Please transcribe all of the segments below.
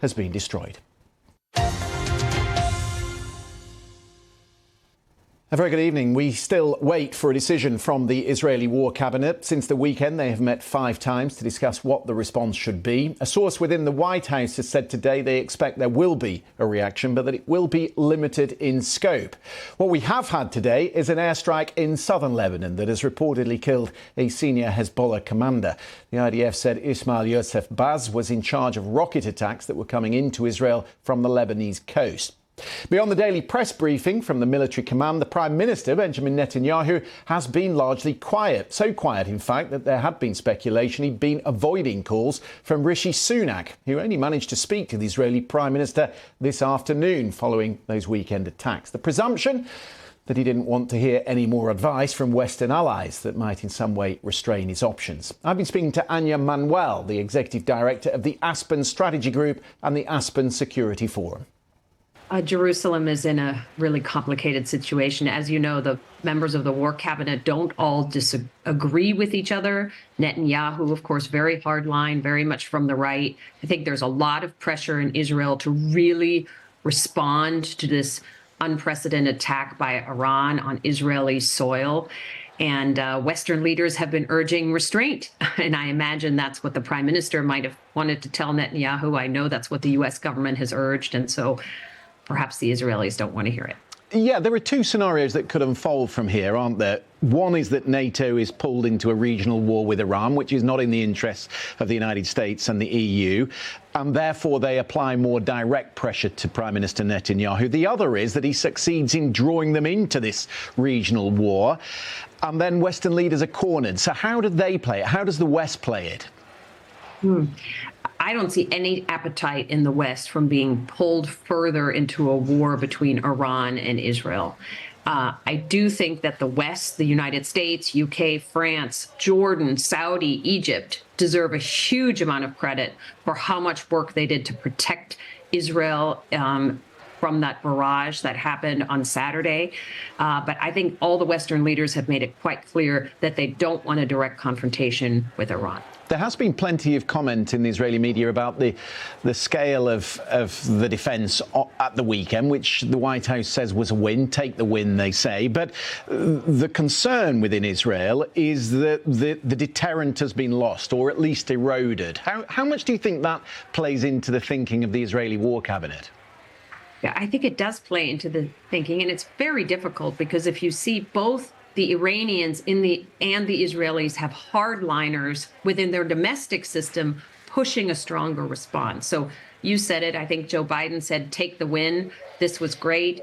has been destroyed. A very good evening. We still wait for a decision from the Israeli War Cabinet. Since the weekend, they have met 5 times to discuss what the response should be. A source within the White House has said today they expect there will be a reaction, but that it will be limited in scope. What we have had today is an airstrike in southern Lebanon that has reportedly killed a senior Hezbollah commander. The IDF said Ismail Youssef Baz was in charge of rocket attacks that were coming into Israel from the Lebanese coast. Beyond the daily press briefing from the military command, the Prime Minister, Benjamin Netanyahu, has been largely quiet. So quiet, in fact, that there had been speculation he'd been avoiding calls from Rishi Sunak, who only managed to speak to the Israeli Prime Minister this afternoon following those weekend attacks. The presumption that he didn't want to hear any more advice from Western allies that might in some way restrain his options. I've been speaking to Anja Manuel, the Executive Director of the Aspen Strategy Group and the Aspen Security Forum. Jerusalem is in a really complicated situation. As you know, the members of the war cabinet don't all disagree with each other. Netanyahu, of course, very hardline, very much from the right. I think there's a lot of pressure in Israel to really respond to this unprecedented attack by Iran on Israeli soil. And Western leaders have been urging restraint. And I imagine that's what the prime minister might have wanted to tell Netanyahu. I know that's what the U.S. government has urged. And so perhaps the Israelis don't want to hear it. Yeah, there are 2 scenarios that could unfold from here, aren't there? One is that NATO is pulled into a regional war with Iran, which is not in the interests of the United States and the EU, and therefore they apply more direct pressure to Prime Minister Netanyahu. The other is that he succeeds in drawing them into this regional war, and then Western leaders are cornered. So how do they play it? How does the West play it? I don't see any appetite in the West from being pulled further into a war between Iran and Israel. I do think that the West, the United States, UK, France, Jordan, Saudi, Egypt deserve a huge amount of credit for how much work they did to protect Israel from that barrage that happened on Saturday. But I think all the Western leaders have made it quite clear that they don't want a direct confrontation with Iran. There has been plenty of comment in the Israeli media about the scale of the defence at the weekend, which the White House says was a win. Take the win, they say. But the concern within Israel is that the deterrent has been lost, or at least eroded. How much do you think that plays into the thinking of the Israeli war cabinet? Yeah, I think it does play into the thinking, and it's very difficult because if you see both the Iranians and the Israelis have hardliners within their domestic system pushing a stronger response. So you said it. I think Joe Biden said, take the win. This was great.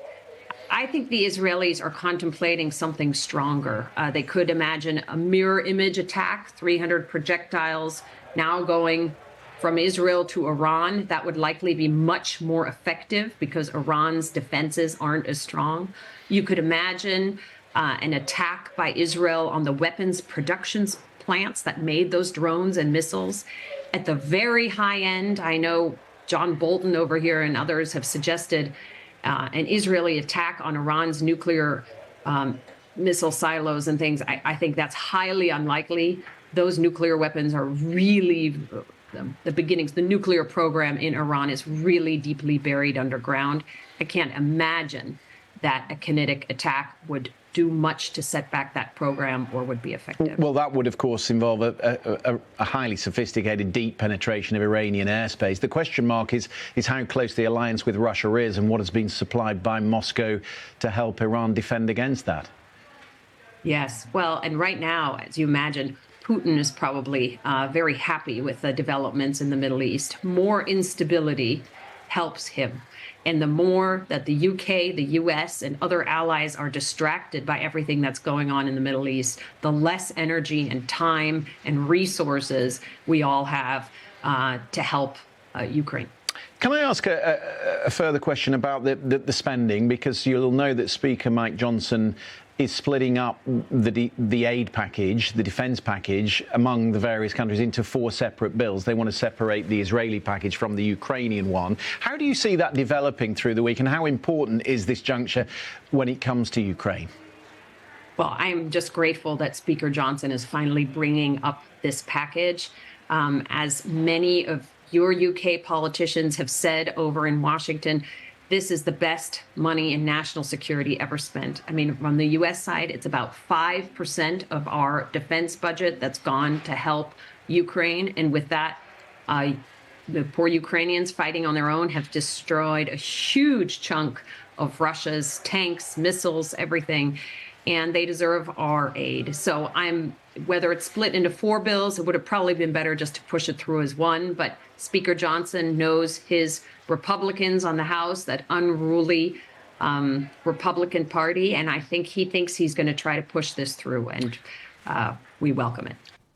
I think the Israelis are contemplating something stronger. They could imagine a mirror image attack, 300 projectiles now going from Israel to Iran. That would likely be much more effective because Iran's defenses aren't as strong. You could imagine an attack by Israel on the weapons production plants that made those drones and missiles. At the very high end, I know John Bolton over here and others have suggested an Israeli attack on Iran's nuclear missile silos and things. I think that's highly unlikely. Those nuclear weapons are really the beginnings. The nuclear program in Iran is really deeply buried underground. I can't imagine that a kinetic attack would do much to set back that program or would be effective. Well, that would, of course, involve a highly sophisticated, deep penetration of Iranian airspace. The question mark is how close the alliance with Russia is and what has been supplied by Moscow to help Iran defend against that. Yes. Well, and right now, as you imagine, Putin is probably very happy with the developments in the Middle East. More instability helps him. And the more that the UK, the US, and other allies are distracted by everything that's going on in the Middle East, the less energy and time and resources we all have to help Ukraine. Can I ask a further question about the spending? Because you'll know that Speaker Mike Johnson is splitting up the aid package, the defence package, among the various countries into 4 separate bills. They want to separate the Israeli package from the Ukrainian one. How do you see that developing through the week, and how important is this juncture when it comes to Ukraine? Well, I'm just grateful that Speaker Johnson is finally bringing up this package. As many of your UK politicians have said over in Washington, this is the best money in national security ever spent. I mean, from the US side, it's about 5% of our defense budget that's gone to help Ukraine. And with that, the poor Ukrainians fighting on their own have destroyed a huge chunk of Russia's tanks, missiles, everything. And they deserve our aid. So whether it's split into 4 bills, it would have probably been better just to push it through as one. But Speaker Johnson knows his Republicans on the House, that unruly Republican Party, and I think he thinks he's going to try to push this through, and we welcome it.